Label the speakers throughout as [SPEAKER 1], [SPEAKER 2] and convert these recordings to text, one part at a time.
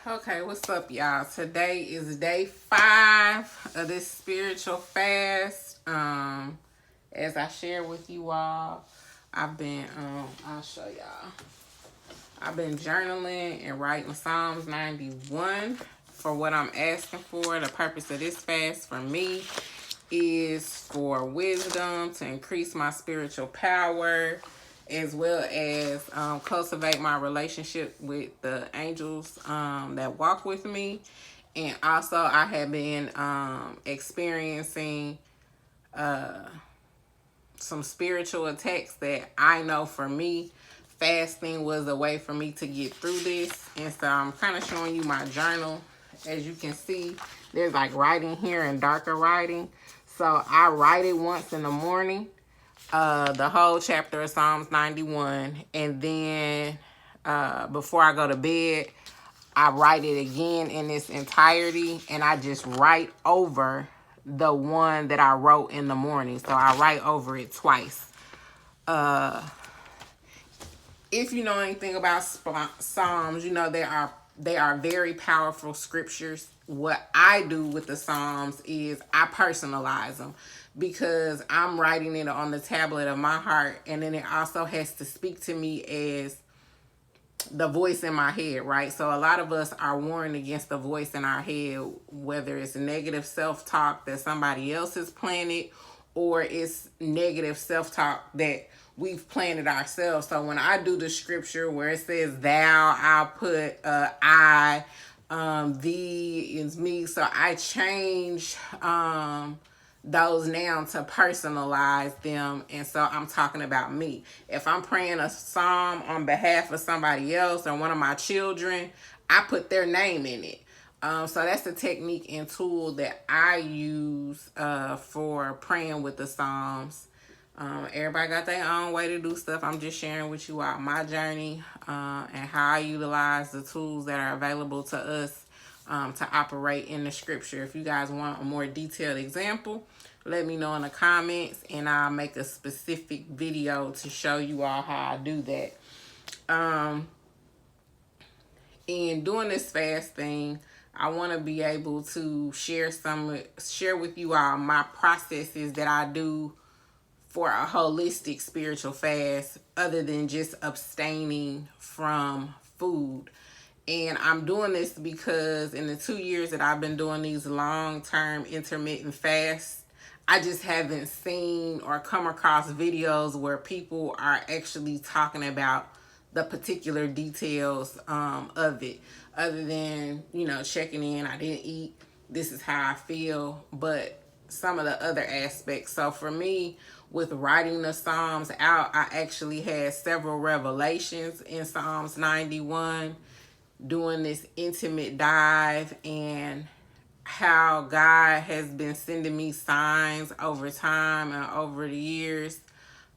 [SPEAKER 1] Okay, what's up, y'all? Today is day 5 of this spiritual fast. As I share with you all, I've been I'll show y'all. I've been journaling and writing Psalms 91 for what I'm asking for. The purpose of this fast for me is for wisdom, to increase my spiritual power, as well as cultivate my relationship with the angels that walk with me. And also, I have been experiencing some spiritual attacks that I know for me, fasting was a way for me to get through this. And so I'm kind of showing you my journal. As you can see, there's like writing here and darker writing. So I write it once in the morning, the whole chapter of Psalms 91. And then before I go to bed, I write it again in its entirety. And I just write over the one that I wrote in the morning. So I write over it twice. If you know anything about Psalms, you know they are very powerful scriptures. What I do with the Psalms is I personalize them because I'm writing it on the tablet of my heart, and then it also has to speak to me as the voice in my head, right? So a lot of us are warned against the voice in our head, whether it's negative self-talk that somebody else has planted or it's negative self-talk that we've planted ourselves. So when I do the scripture where it says thou, I'll put I, thee is me. So I change those now to personalize them. And so I'm talking about me. If I'm praying a psalm on behalf of somebody else or one of my children, I put their name in it. So that's the technique and tool that I use for praying with the Psalms. Everybody got their own way to do stuff. I'm just sharing with you all my journey and how I utilize the tools that are available to us to operate in the scripture. If you guys want a more detailed example, let me know in the comments and I'll make a specific video to show you all how I do that. In doing this fast thing, I want to be able to share with you all my processes that I do for a holistic spiritual fast other than just abstaining from food. And I'm doing this because in the 2 years that I've been doing these long-term intermittent fasts, I just haven't seen or come across videos where people are actually talking about the particular details of it, other than, checking in, I didn't eat, this is how I feel, but some of the other aspects. So for me, with writing the Psalms out, I actually had several revelations in Psalms 91, doing this intimate dive, and how God has been sending me signs over time and over the years.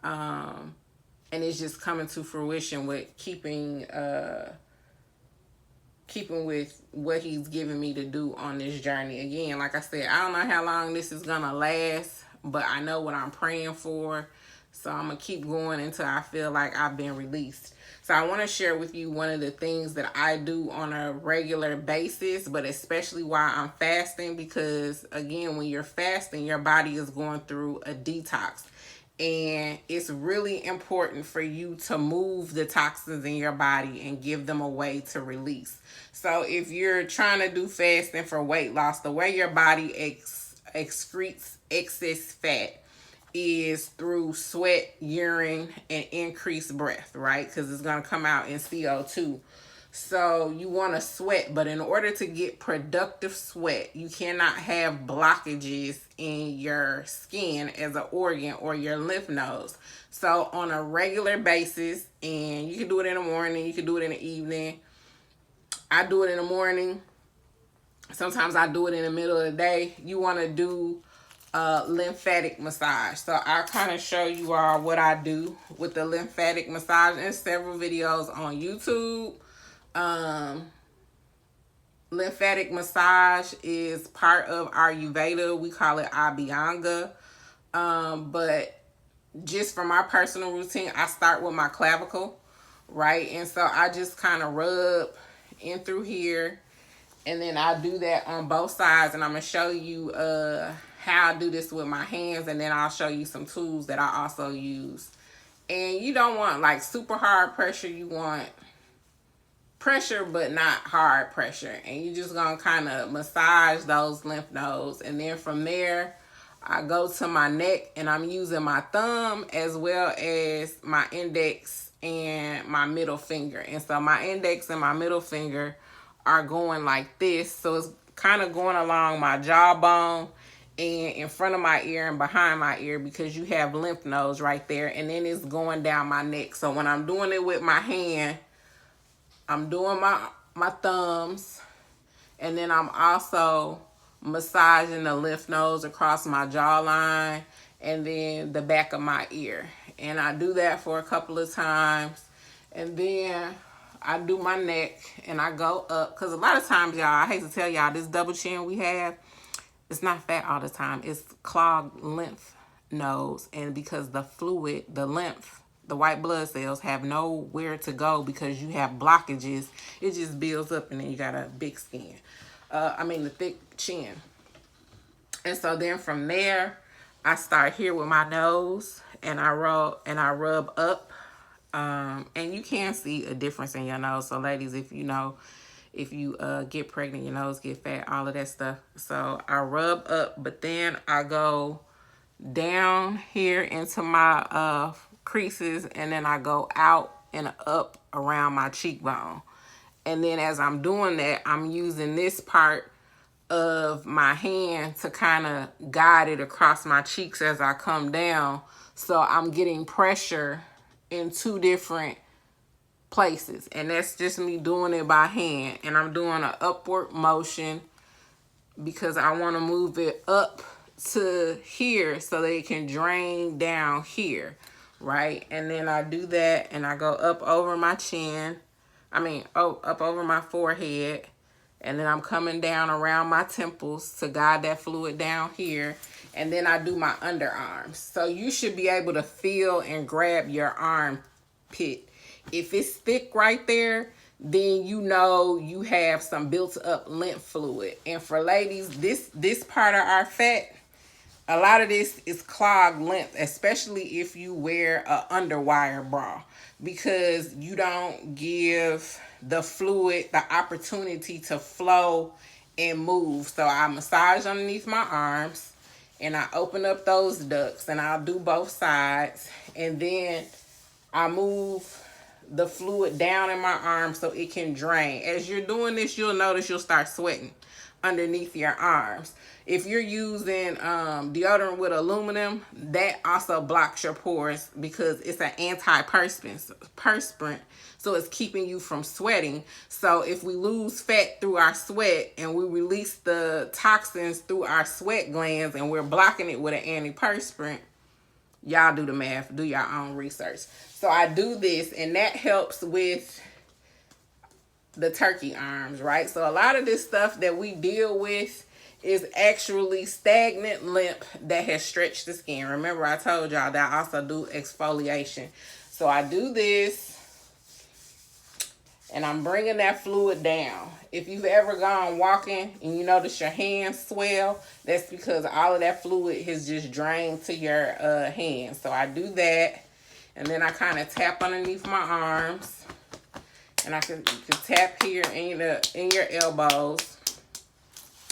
[SPEAKER 1] And it's just coming to fruition with keeping with what he's given me to do on this journey. Again, like I said, I don't know how long this is gonna last, but I know what I'm praying for. So I'm gonna keep going until I feel like I've been released. So I want to share with you one of the things that I do on a regular basis, but especially while I'm fasting, because again, when you're fasting, your body is going through a detox. And it's really important for you to move the toxins in your body and give them a way to release. So if you're trying to do fasting for weight loss, the way your body excretes excess fat is through sweat, urine, and increased breath, right? Because it's going to come out in CO2. So you want to sweat, but in order to get productive sweat, you cannot have blockages in your skin as an organ or your lymph nodes. So on a regular basis, and you can do it in the morning, you can do it in the evening. I do it in the morning. Sometimes I do it in the middle of the day. You want to do lymphatic massage. So I'll kind of show you all what I do with the lymphatic massage in several videos on YouTube. Lymphatic massage is part of Ayurveda. We call it Abhyanga. But just for my personal routine, I start with my clavicle, right? And so I just kind of rub in through here, And then I do that on both sides, and I'm going to show you how I do this with my hands, and then I'll show you some tools that I also use. And you don't want like super hard pressure. You want pressure but not hard pressure, and you just gonna kind of massage those lymph nodes. And then from there I go to my neck, and I'm using my thumb as well as my index and my middle finger. And so my index and my middle finger are going like this, so it's kind of going along my jawbone and in front of my ear and behind my ear, because you have lymph nodes right there. And then it's going down my neck. So when I'm doing it with my hand, I'm doing my thumbs, and then I'm also massaging the lymph nodes across my jawline and then the back of my ear. And I do that for a couple of times. And then I do my neck, and I go up, because a lot of times, y'all, I hate to tell y'all, this double chin we have, it's not fat all the time. It's clogged lymph nodes. And because the fluid, the lymph, the white blood cells have nowhere to go because you have blockages, it just builds up, and then you got a big skin. The thick chin. And so then from there, I start here with my nose, and I rub up. And you can see a difference in your nose. So ladies, if you get pregnant, your nose get fat, all of that stuff. So I rub up, but then I go down here into my creases, and then I go out and up around my cheekbone. And then as I'm doing that, I'm using this part of my hand to kind of guide it across my cheeks as I come down. So I'm getting pressure in two different places, and that's just me doing it by hand. And I'm doing an upward motion because I want to move it up to here so that it can drain down here, right? And then I do that, and I go up over my chin, up over my forehead, and then I'm coming down around my temples to guide that fluid down here. And then I do my underarms. So you should be able to feel and grab your armpit. If it's thick right there, then you know you have some built up lymph fluid. And for ladies, this part of our fat, a lot of this is clogged lymph, especially if you wear a underwire bra, because you don't give the fluid the opportunity to flow and move. So I massage underneath my arms, and I open up those ducts, and I'll do both sides. And then I move the fluid down in my arm so it can drain. As you're doing this, you'll notice you'll start sweating underneath your arms. If you're using deodorant with aluminum, that also blocks your pores because it's an antiperspirant, so it's keeping you from sweating. So if we lose fat through our sweat and we release the toxins through our sweat glands, and we're blocking it with an antiperspirant, y'all do the math, do your own research. So I do this, and that helps with the turkey arms, right? So a lot of this stuff that we deal with is actually stagnant lymph that has stretched the skin. Remember, I told y'all that I also do exfoliation. So I do this, and I'm bringing that fluid down. If you've ever gone walking and you notice your hands swell, that's because all of that fluid has just drained to your hands. So I do that, and then I kind of tap underneath my arms, and you can tap here in your elbows.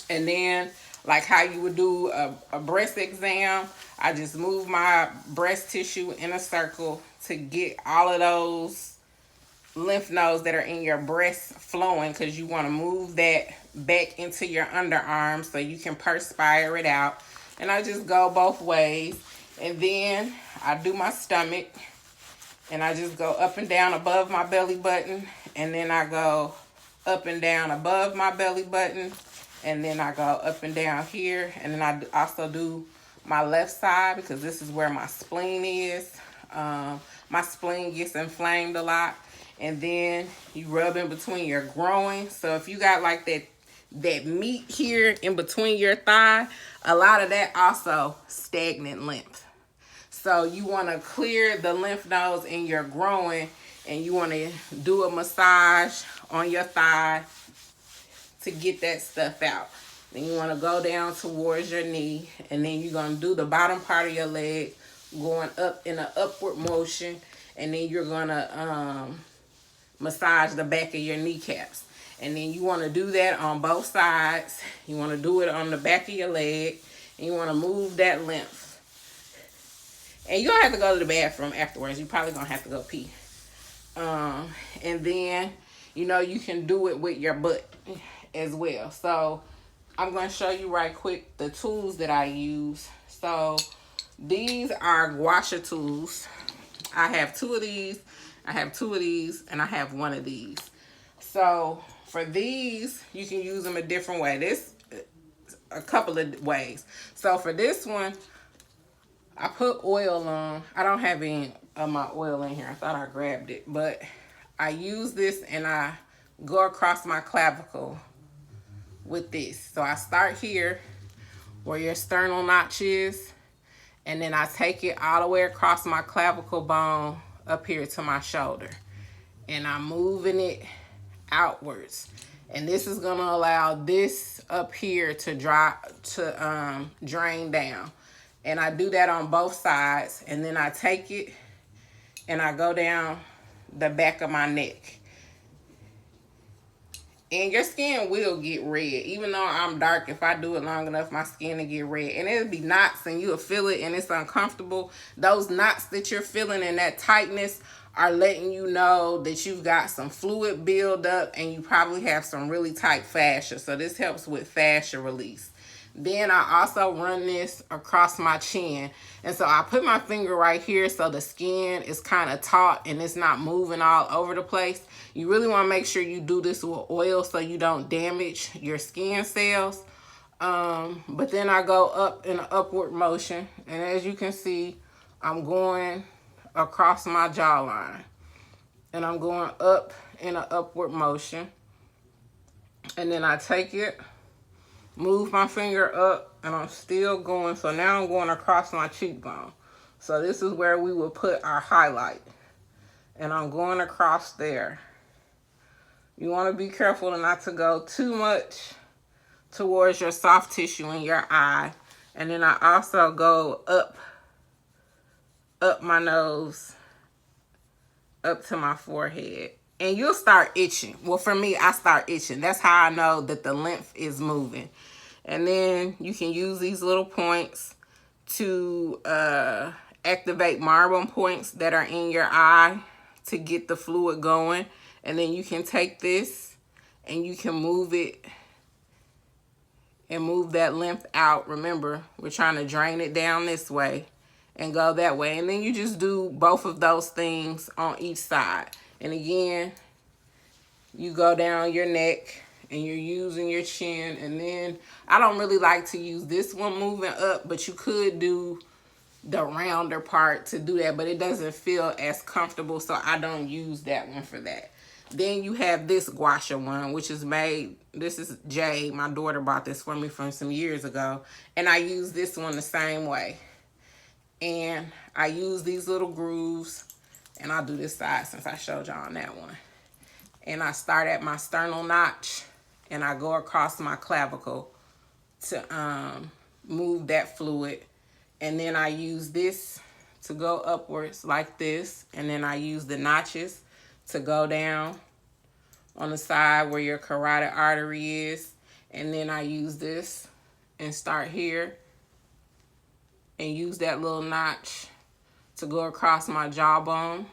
[SPEAKER 1] And then, like how you would do a breast exam, I just move my breast tissue in a circle to get all of those lymph nodes that are in your breast flowing, because you want to move that back into your underarm so you can perspire it out. And I just go both ways. And then I do my stomach, and I just go up and down above my belly button, and then I go up and down above my belly button, and then I go up and down here. And then I also do my left side, because this is where my spleen is. My spleen gets inflamed a lot. And then you rub in between your groin. So if you got like that meat here in between your thigh, a lot of that also stagnant lymph. So you want to clear the lymph nodes in your groin, and you want to do a massage on your thigh to get that stuff out. Then you want to go down towards your knee, and then you're going to do the bottom part of your leg going up in an upward motion, and then you're going to massage the back of your kneecaps. And then you want to do that on both sides. You want to do it on the back of your leg, and you want to move that lymph. And you don't have to go to the bathroom afterwards. You're probably going to have to go pee. And then, you know, you can do it with your butt as well. So I'm going to show you right quick the tools that I use. So these are gua sha tools. I have 2 of these. I have 2 of these, and I have 1 of these. So for these, you can use them a different way. This, a couple of ways. So for this one, I put oil on. I don't have any of my oil in here. I thought I grabbed it. But I use this, and I go across my clavicle with this. So I start here where your sternal notch is, and then I take it all the way across my clavicle bone up here to my shoulder. And I'm moving it outwards. And this is going to allow this up here to drain down. And I do that on both sides. And then I take it and I go down the back of my neck. And your skin will get red. Even though I'm dark, if I do it long enough, my skin will get red. And it'll be knots, and you'll feel it, and it's uncomfortable. Those knots that you're feeling and that tightness are letting you know that you've got some fluid buildup, and you probably have some really tight fascia. So this helps with fascia release. Then I also run this across my chin. And so I put my finger right here so the skin is kind of taut and it's not moving all over the place. You really want to make sure you do this with oil so you don't damage your skin cells. But then I go up in an upward motion. And as you can see, I'm going across my jawline. And I'm going up in an upward motion. And then I take it, move my finger up, and I'm still going. So now I'm going across my cheekbone. So this is where we will put our highlight. And I'm going across there. You want to be careful not to go too much towards your soft tissue in your eye. And then I also go up my nose, up to my forehead. And you'll start itching. Well, for me, I start itching. That's how I know that the lymph is moving. And then you can use these little points to activate marble points that are in your eye to get the fluid going. And then you can take this and you can move it and move that lymph out. Remember, we're trying to drain it down this way and go that way. And then you just do both of those things on each side. And again, you go down your neck and you're using your chin. And then I don't really like to use this one moving up, but you could do the rounder part to do that, but it doesn't feel as comfortable, so I don't use that one for that. Then you have this gua sha one, which is made, this is Jade. My daughter bought this for me from some years ago. And I use this one the same way. And I use these little grooves. And I'll do this side since I showed y'all on that one. And I start at my sternal notch. And I go across my clavicle to move that fluid. And then I use this to go upwards like this. And then I use the notches to go down on the side where your carotid artery is. And then I use this and start here and use that little notch to go across my jawbone.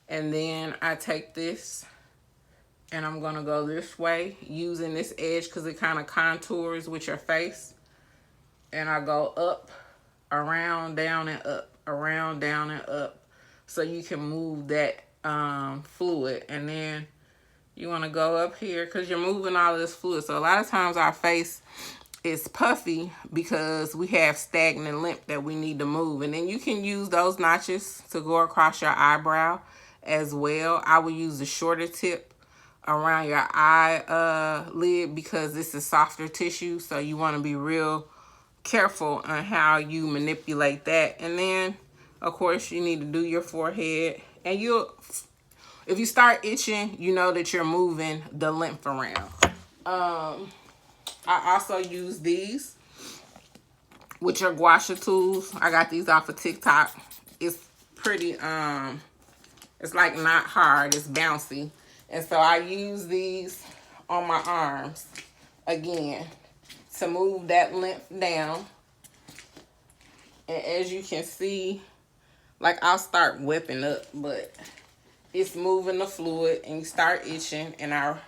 [SPEAKER 1] And then I take this and I'm gonna go this way using this edge because it kind of contours with your face. And I go up, around, down, and up, around, down, and up. So you can move that fluid. And then you want to go up here because you're moving all of this fluid. So a lot of times our face is puffy because we have stagnant lymph that we need to move. And then you can use those notches to go across your eyebrow as well. I will use the shorter tip around your eye lid because this is softer tissue. So you want to be real careful on how you manipulate that. And then of course you need to do your forehead. And if you start itching, you know that you're moving the lymph around. I also use these with your gua sha tools. I got these off of TikTok. It's pretty, it's like not hard, it's bouncy. And so I use these on my arms again to move that lymph down. And as you can see, like I'll start whipping up, but it's moving the fluid and you start itching, and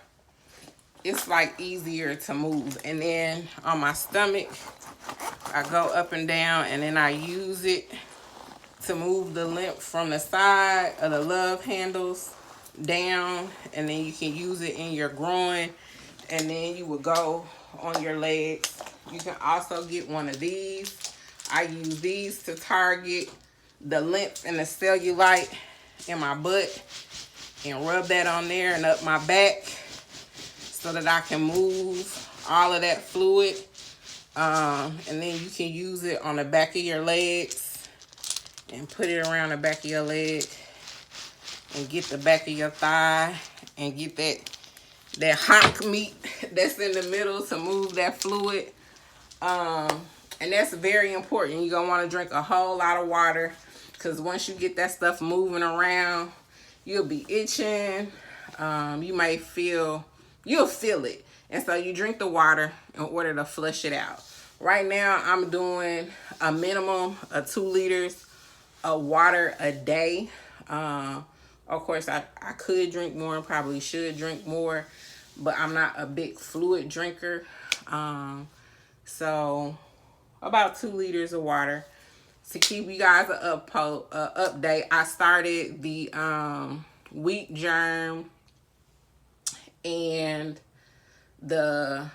[SPEAKER 1] it's like easier to move. And then on my stomach, I go up and down, and then I use it to move the lymph from the side of the love handles down, and then you can use it in your groin, and then you will go on your legs. You can also get one of these. I use these to target the lymph and the cellulite in my butt and rub that on there and up my back so that I can move all of that fluid. And then you can use it on the back of your legs and put it around the back of your leg and get the back of your thigh and get that honk meat that's in the middle to move that fluid. And that's very important. You're going to want to drink a whole lot of water, because once you get that stuff moving around, you'll be itching. You'll feel it. And so you drink the water in order to flush it out. Right now, I'm doing a minimum of 2 liters of water a day. Of course, I could drink more and probably should drink more, but I'm not a big fluid drinker. So about 2 liters of water. To keep you guys an update, I started the wheat germ and the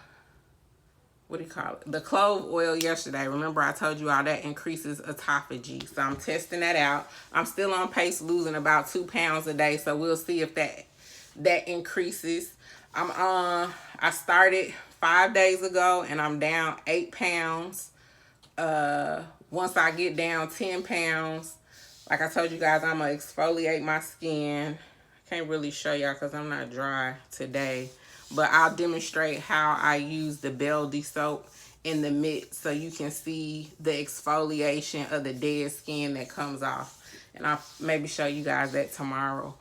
[SPEAKER 1] the clove oil yesterday. Remember I told you all that increases autophagy, so I'm testing that out. I'm still on pace losing about 2 pounds a day, so we'll see if that increases. I started 5 days ago and I'm down 8 pounds. Once I get down 10 pounds, like I told you guys, I'm gonna exfoliate my skin. Can't really show y'all because I'm not dry today, but I'll demonstrate how I use the Beldy soap in the mitt so you can see the exfoliation of the dead skin that comes off. And I'll maybe show you guys that tomorrow.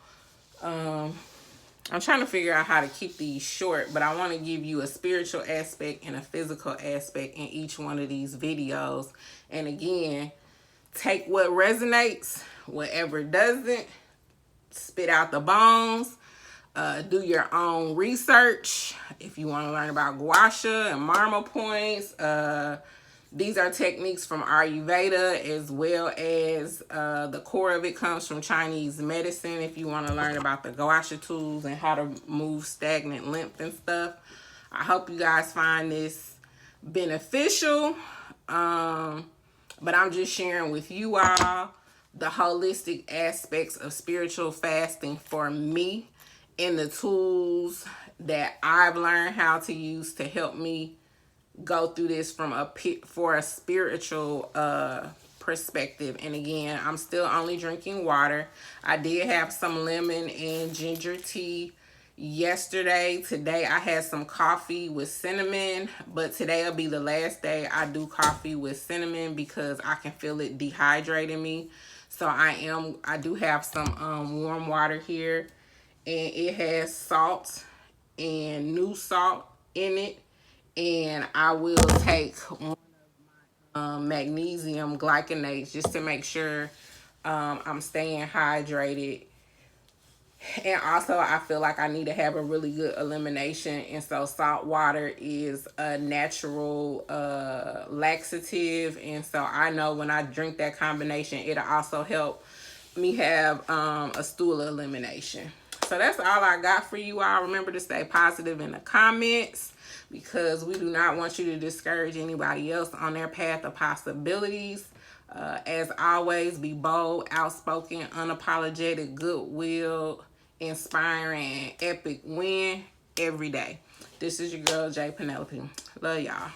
[SPEAKER 1] I'm trying to figure out how to keep these short, but I want to give you a spiritual aspect and a physical aspect in each one of these videos. And again, take what resonates, whatever doesn't, spit out the bones. Do your own research if you want to learn about gua sha and marma points. These are techniques from Ayurveda, as well as the core of it comes from Chinese medicine. If you want to learn about the gua sha tools and how to move stagnant lymph and stuff. I hope you guys find this beneficial. But I'm just sharing with you all the holistic aspects of spiritual fasting for me and the tools that I've learned how to use to help me go through this from for a spiritual perspective. And again, I'm still only drinking water. I did have some lemon and ginger tea yesterday. Today I had some coffee with cinnamon, but today will be the last day I do coffee with cinnamon because I can feel it dehydrating me. So I do have some warm water here, and it has salt and new salt in it. And I will take one of my magnesium glycinates just to make sure I'm staying hydrated. And also, I feel like I need to have a really good elimination. And so salt water is a natural laxative. And so I know when I drink that combination, it'll also help me have a stool elimination. So that's all I got for you all. Remember to stay positive in the comments, because we do not want you to discourage anybody else on their path of possibilities. As always, be bold, outspoken, unapologetic, goodwill, inspiring, and epic win every day. This is your girl, J. Penelope. Love y'all.